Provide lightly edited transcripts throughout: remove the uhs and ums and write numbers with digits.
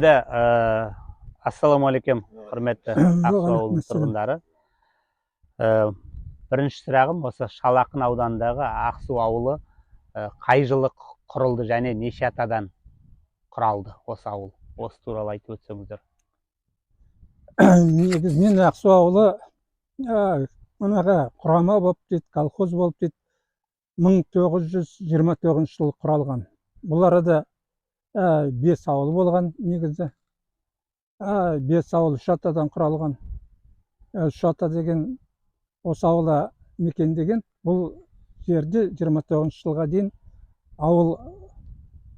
Енді ассалаумағалейкум, құрметті Ақсу ауылының тұрғындары. Бірінші сұрағым, осы Шал-Ақын ауданындағы Ақсу ауылы қай жылы құрылды және неше атадан құралды осы ауыл? Осы туралы айтып өтсеңіздер. Негізінен Ақсу ауылы құрама болып дейді, колхоз болып дейді, 1929 жылы құралған. Бұл арада 5 ауыл болған негізі. 5 ауыл 3 атадан құралған. 3 ата деген осы ауылда мекендеген. Бұл жерде 29 жылға дейін ауыл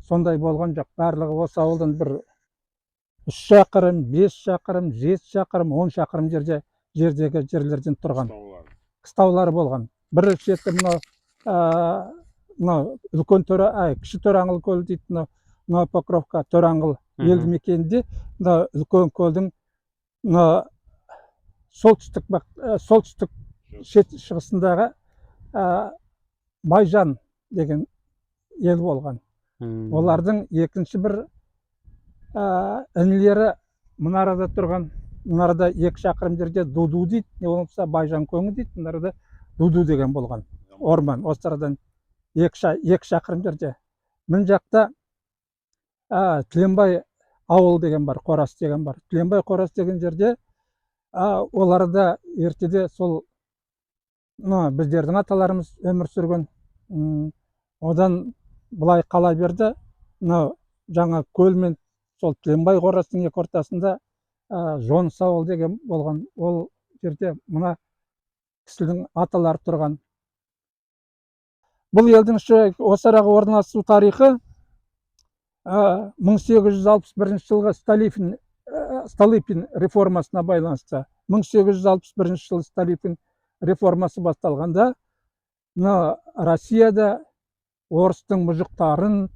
сондай болған жоқ. Барлығы осы ауылдан бір 3 шақырым, 5 шақырым, 7 шақырым, 10 шақырым жердегі жерлерден тұрған. Қыстаулары болған. Бір шеті мынау үлкен кіші Төраңғыл көлі дейді, мынау Покровка Төраңғыл елді мекенінде, мына үлкен көлдің солтүстік шет шығысындағы Байжан деген ел болған. Олардың екінші бір інілері мұнарада тұрған, мұнарада 2 шақырым жерде Дуду дейді, не болмаса Байжан көңі дейді, мұнарада Дуду деген болған. Орман, осы арадан 2 шақырым жерде. Мін жақта Тіленбай ауыл деген бар, Қорас деген бар. Тіленбай Қорас деген жерде оларда ертеде сол біздердің аталарымыз өмір сүрген. Одан бұлай қала берді. Жаңа көл мен сол Тіленбай Қорастың екі ортасында Жоныс ауыл деген болған. Ол жерде мына кісінің аталары тұрған. Бұл елдің осы араға орналасу тарихы 1861 жылғы Столыпин реформасына байланысты. 1861 жылы Столыпин реформасы басталғанда, Россияда орыстың мұжықтарын,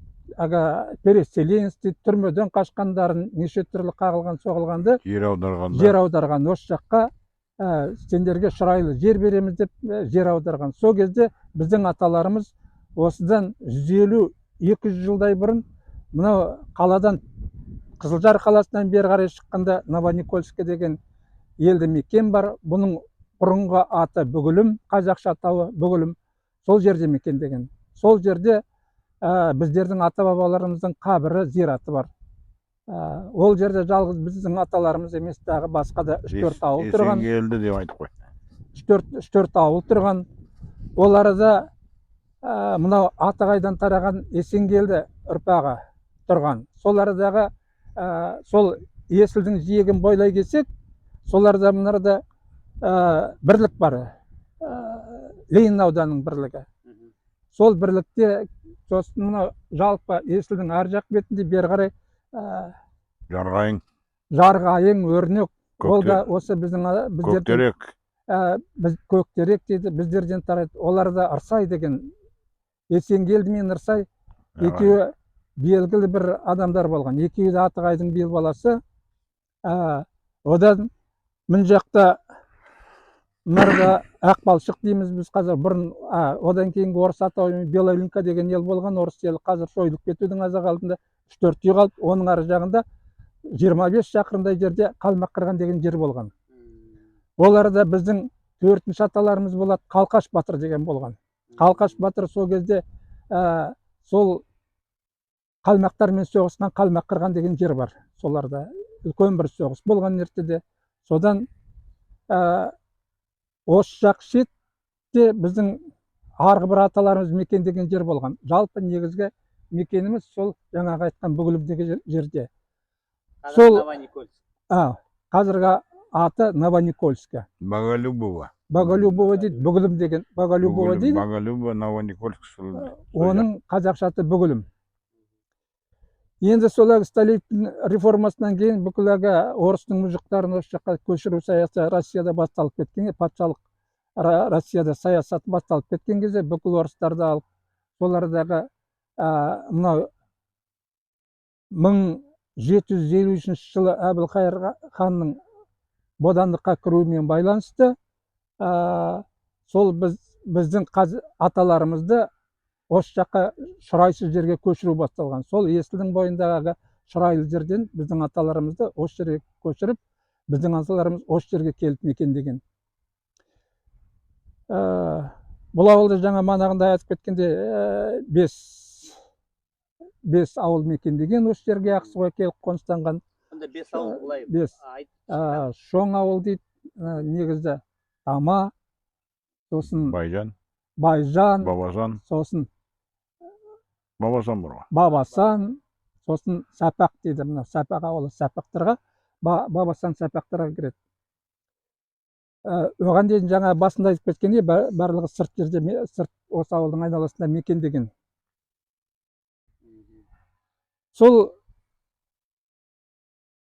переселенец, түрмеден қашқандарын, неше түрлі қағылған, соғылғанды жер аударған. Осы жаққа сендерге шырайлы жер береміз деп жер аударған. Сол кезде біздің аталарымыз осыдан 150-200 жылдай бұрын мынау қаладан, Қызылжар қаласынан бері қарай шыққанда Новоникольск деген елді мекен бар. Бұның бұрынғы аты Бүгілім, қазақша атауы Бүгілім. Сол жерде мекендеген. Сол жерде біздердің ата-бабаларымыздың қабірі, зираты бар. Ол жерде жалғыз біздің аталарымыз емес, тағы басқа да 3-4 ауыл тұрған. Есенгелді деп айтып қой. 3-4 ауыл тұрған. Ол арада мынау Атығайдан тараған Есенгелді ұрпағы тұрған. Сол арадағы сол есілдің жиегін бойлай келсек, соларда мұнарда бірлік бар. Ленин ауданының бірлігі. Сол бірлікте жалпы есілдің ар жақ бетінде бері қарай Жарғайың, Өрнек, ол да осы Көктерек. Көктерек дейді, біздерден тарайды. Оларда Ырсай деген, Есенгелді мен Ырсай екеуі белгілі бір адамдар болған. Екеуі де Атығайдың бел баласы. Одан мін жақта мұнарда Ақбалшық дейміз біз қазір. Бұрын одан кейінгі орыс атауымен Белолинка деген ел болған. Орыс елі қазір шойылып кетудің азақ алдында 3-4 үй қалып, оның ары жағында 25 шақырымдай жерде Қалмақ қырған деген жер болған. Ол арада біздің 4-ші аталарымыз болады, Қалқаш батыр деген болған. Қалқаш батыр сол кезде сол қалмақтармен соғысқан, Қалмақ қырған деген жер бар. Соларда үлкен бір соғыс болған ертеде. Содан осы жақ шетте біздің арғы бір аталарымыз мекендеген жер болған. Жалпы негізгі мекеніміз сол жаңағы айтқан Бүгілім деген жерде. Қазіргі аты Новоникольск. Боголюбова дейді, Бүгілім деген. Боголюбова дейді. Боголюбова, Новоникольск. Оның қазақша аты Бүгілім. Енді сол Столыпин реформасынан кейін бүкіл орыстың мұжықтарын осы жаққа көшіру саясаты Россияда басталып кеткен, патшалық Россияда саясат басталып кеткен кезде бүкіл орыстарды алып, солардағы мынау 1753 жылы Әбілқайыр ханның бодандыққа кіруімен байланысты сол біздің аталарымызды осы жаққа шұрайсыз жерге көшіру басталған. Сол есілдің бойындағы шырайлы жерден біздің аталарымызды осы жерге көшіріп, біздің аталарымыз осы жерге келіп мекендеген. Бұл ауылды жаңа манағында айтып кеткенде бес ауыл мекендеген осы жерге Ақсуға келіп қоныстанған. Сонда 5 ауыл былай Бес. Шоң ауыл дейді, негізі Тама, сосын Байжан, Байжан, Бабасан, сосын Бабасан бар ғой. Бабасан, сосын Сапақ дейді. Мына Сапақ ауылы Сапақтарға, Бабасан Сапақтарға кіреді. Оған дейін жаңа басында айтып кеткендей, барлығы сырт жерде, сырт осы ауылдың айналасында мекендеген. Сол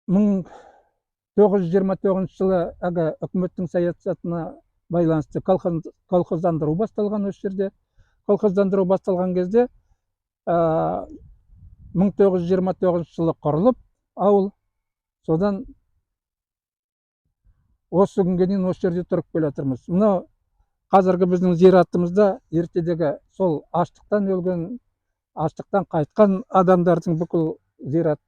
1929 жылы үкіметтің саясатына байланысты колхоздандыру басталған осы жерде. Колхоздандыру басталған кезде 1929 жылы құрылып ауыл, содан осы күнге дейін осы жерде тұрып келе жатырмыз. Мынау қазіргі біздің зиратымызда ертедегі сол аштықтан өлген, аштықтан қайтқан адамдардың бүкіл зират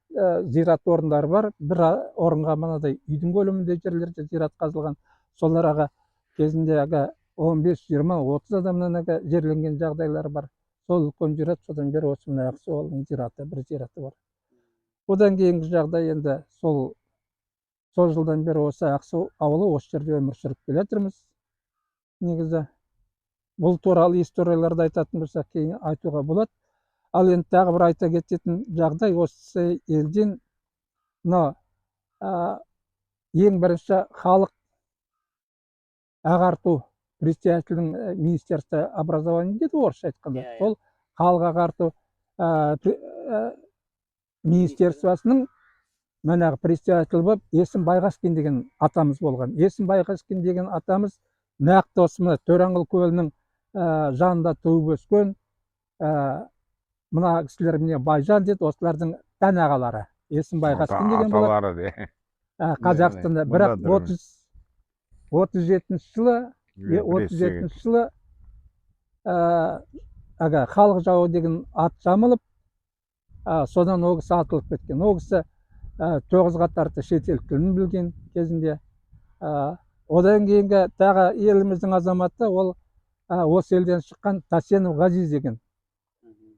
орындары бар. Бір орынға мынадай үйдің көлемінде жерлерде зират қазылған. Соларға кезінде 15, 20, 30 адамнан жерленген жағдайлары бар. Сол үлкен зират, содан бері осы мына Ақсу ауылының зираты, бір зираты бар. Одан кейінгі жағдай енді сол жылдан бері осы Ақсу ауылы осы жерде өмір сүріп келе жатырмыз. Негізі бұл туралы историяларды айтатын болсақ, кейін айтуға болады. Ал енді тағы бір айта кететін жағдай, осы елден ең бірінші халық ағарту председателдің министерство образования дейді орысша айтқанда. Сол халық ағарту министерствосының мәнағы председатель болып Есім Байғаскен деген атамыз болған. Есім Байғаскен деген атамыз нақты осы Төранғұл көлінің жанында туып өскен. Мына кісілер міне Байжан дейді, осылардың тән ағалары. Есім Байғаскен деген болады. Қазақстанда. Бірақ 37 жылы халық жауы деген ат жамылып, содан ол кісі атылып кеткен. Ол кісі 9 қатарты шетел тілін білген кезінде. Одан кейінгі тағы еліміздің азаматы, ол осы елден шыққан Тасенов Ғазиз деген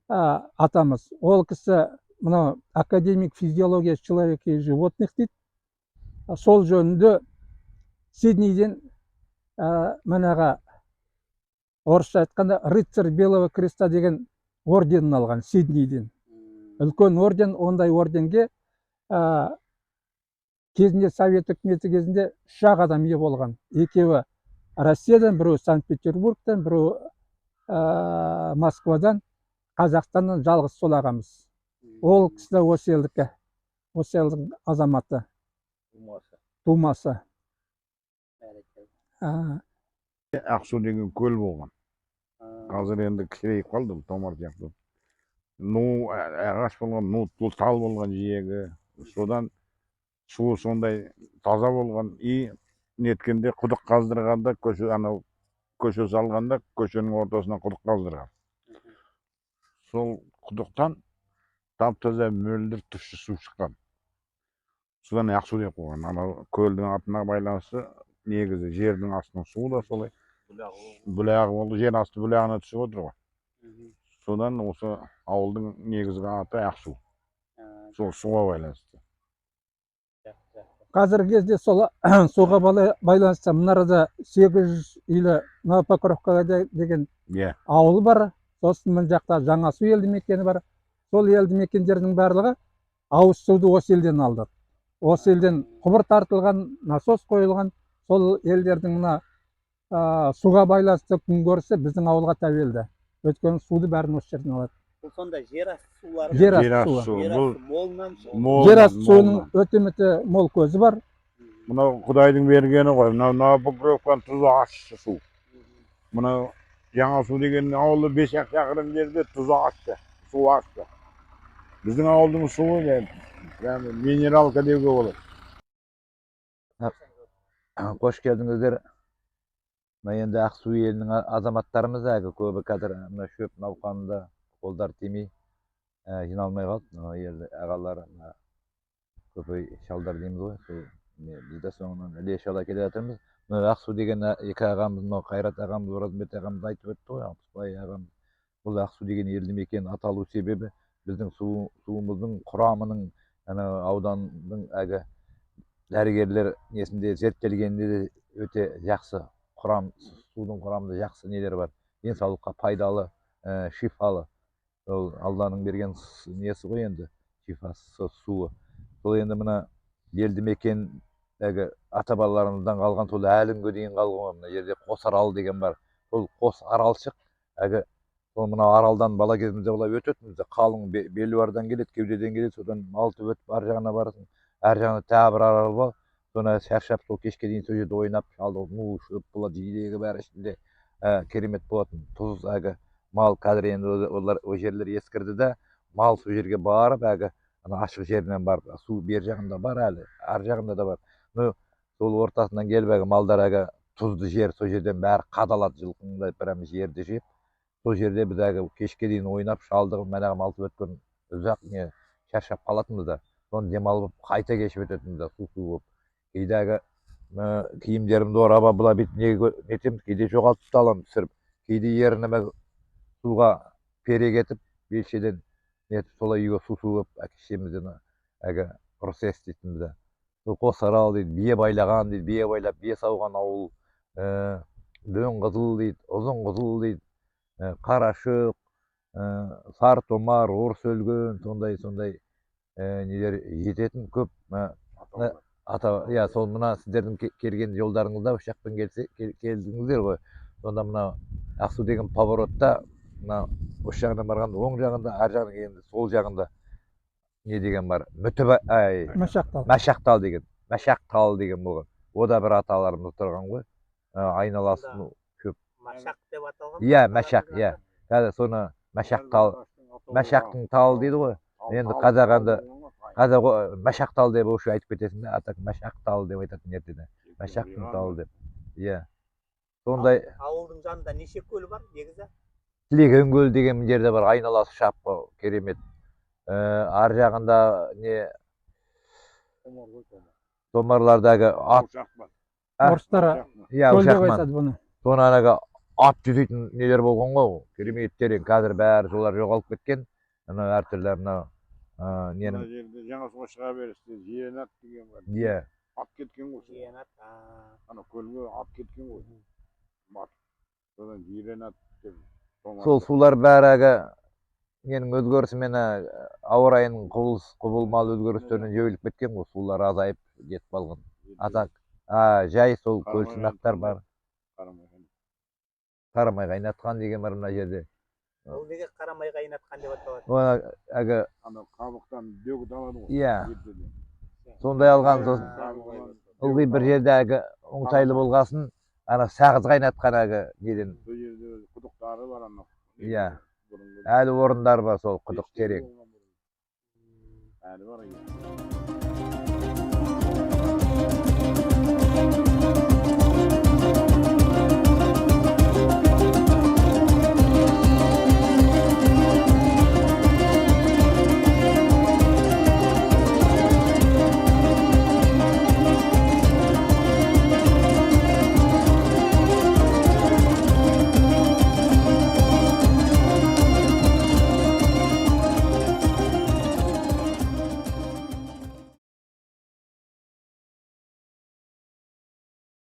атамыз. Ол кісі мынау академик физиология человека и животных дейді. Сол жөнінде Сиднейден мәнәға орысша айтқанда рыцарь белого креста деген орденін алған Сиднейден. Үлкен орден, ондай орденге кезінде Совет үкіметі кезінде 3 адам ие болған. Екеуі Россиядан, біреу Санкт-Петербургтан, біреу Москвадан, Қазақстаннан жалғыз сол ағамыз. Ол кісі осы елдікі, осы елдің азаматы, тумасы. Ақсу деген көл болған. Қазір енді кішірейіп қалды, томар сияқты. Ағаш болған, тал болған жиегі. Содан суы сондай таза болған. Неткенде құдық қаздырғанда, көше салғанда, көшенің ортасына құдық қаздырған. Сол құдықтан тап-таза мөлдір тұщы су шыққан. Содан Ақсу деп қойған. Анау көлдің атына байланысты негізі жердің астының суы да солай. Бұлағы болды, жер асты бұлағына түсіп отыр ғой. Содан осы ауылдың негізгі аты Ақсу. Сол суға байланысты. Қазіргі кезде сол суға байланысты мынарада 800 үйлі Новопокровка деген ауыл бар. Сосын мына жақта Жаңасу елді мекені бар. Сол елді мекендердің барлығы ауыз суды осы елден алды. Осы елден құбыр тартылған, насос қойылған. Сол елдердің мына суға байланысты күнкөрісі біздің ауылға тәуелді. Өйткені суды бәрін осы жерден алады. Бұл сонда жер асты сулары. Жер асты суы. Жер асты суының өте мол көзі бар. Мынау Құдайдың бергені ғой. Мынау Покровканың тұзы ащы су. Мынау Жаңасу деген ауылы 5 шақырым жерде тұзы ащы, су ащы. Біздің ауылдың суы минералка деуге болады. Қош келдіңіздер. Енді Ақсу елінің азаматтарымыз көбі қазір шөп науқанында қолдар тимей жиналмай қалды. Мына жерде ағалар, көпей шалдар дейміз ғой. Сол біз де соңынан іле шала келе жатырмыз. Мына Ақсу деген екі ағамыз, мынау Қайрат ағамыз, Оразбек ағамыз айтып өтті ғой, Алпысбай ағамыз. Бұл Ақсу деген елді мекен аталу себебі біздің суымыздың құрамының ауданның әлгі дәрігерлер несінде зерттелгенде де өте жақсы судың құрамында жақсы нелер бар. Денсаулыққа пайдалы, шифалы. Ол Алланың берген несі ғой енді, шифасы суы. Сол енді мына елді мекендегі ата бабаларымыздан қалған, сол әлі күнге дейін қалған. Мына жерде Қосарал деген бар. Сол қос аралшық, сол мына аралдан бала кезімізде былай өтетінбіз. Қалың белуардан келеді, кеудеден келеді, содан малтып өтіп ар жағына барасың. Ар жағында тағы бір арал бар. Соны шаршап сол кешке дейін сол жерде ойнап, шалдық ну шөп болады, жидегі бәрі ішінде керемет болатын. Тұз мал қазір енді олар о жерлер ескірді де, мал сол жерге барып, ашық жерінен барып, су бер жағында бар әлі, ар жағында да бар. Сол ортасынан келіп, малдар тұзды жер, сол жерден бәрі қадалады, жылқындай прям жерді жеп. Сол жерде біз кешке дейін ойнап, шалдығып, мәнағы малтып өткен ұзақ не шаршап қалатынбыз да. Соны демалып, қайта кешіп өтетінбіз, су болып. Кейде киімдерімді орап, бұла нетеміз, кейде жоғалтып та аламыз, түсіріп. Кейде еріні суға пере кетіп, белшеден нетіп, солай үйге су болып, әкешемізден ұрыс еститінбіз. Сол Қосарал дейді, бие байлаған дейді, бие байлап, бие сауған ауыл, дөң қызыл дейді, ұзын қызыл дейді, Қарашық, Сартомар, Орыс өлген, сондай нелер жететін көп. Сол мына сіздердің келген жолдарыңызда осы жақпен келдіңіздер ғой. Сонда мына Ақсу деген поворотта, осы жағынан барғанда оң жағында, ар жағына келгенде сол жағында не деген бар? Мәшақтал деген болған. О да бір аталарымыз тұрған ғой. Айналасы көп. Машақ деп аталған? Иә, Мәшақ, иә. Қазір соны Мәшақтың талы дейді ғой. Енді қазақ Мәшақтал деп осы айтып кетесің де, атак Мәшақтал деп айтатын ертеде. Мәшақтың талы деп. Иә. Сондай. Ауылдың жанында неше көл бар негізі? Тілеген көл деген жерде бар, айналасы шапқы, керемет. Ар жағында не томарлардағы ат. Орыстар көл деп айтады бұны. Соны ат жүзетін нелер болған ғой, кереметтер. Қазір бәрі солар жоғалып кеткен. Әртүрлі ненің. Мына жерде жаңа суға шыға берісте Жиенат деген бар. Иә. Ат кеткен ғой. Жиенат. Көлге ат кеткен ғой. Содан Жиенат деп. Сол сулар бәрі ненің өзгерісімен ауа райының құбылмалы өзгерістерінен жойылып кеткен ғой, сулар азайып кетіп қалған. Атак жай сол көлсінаттар бар. Қарамай қайнатқан деген бар мына жерде. Ол неге қарамай қайнатқан деп аталады? Қабықтан дөгі алады ғой. Иә. Сондай алған сосын ылғи бір жерде оңтайлы болғасын, сағыз қайнатқан неден. Сол жерде құдықтары бар. Иә. Әлі орындар бар сол құдық терең. Әлі бар.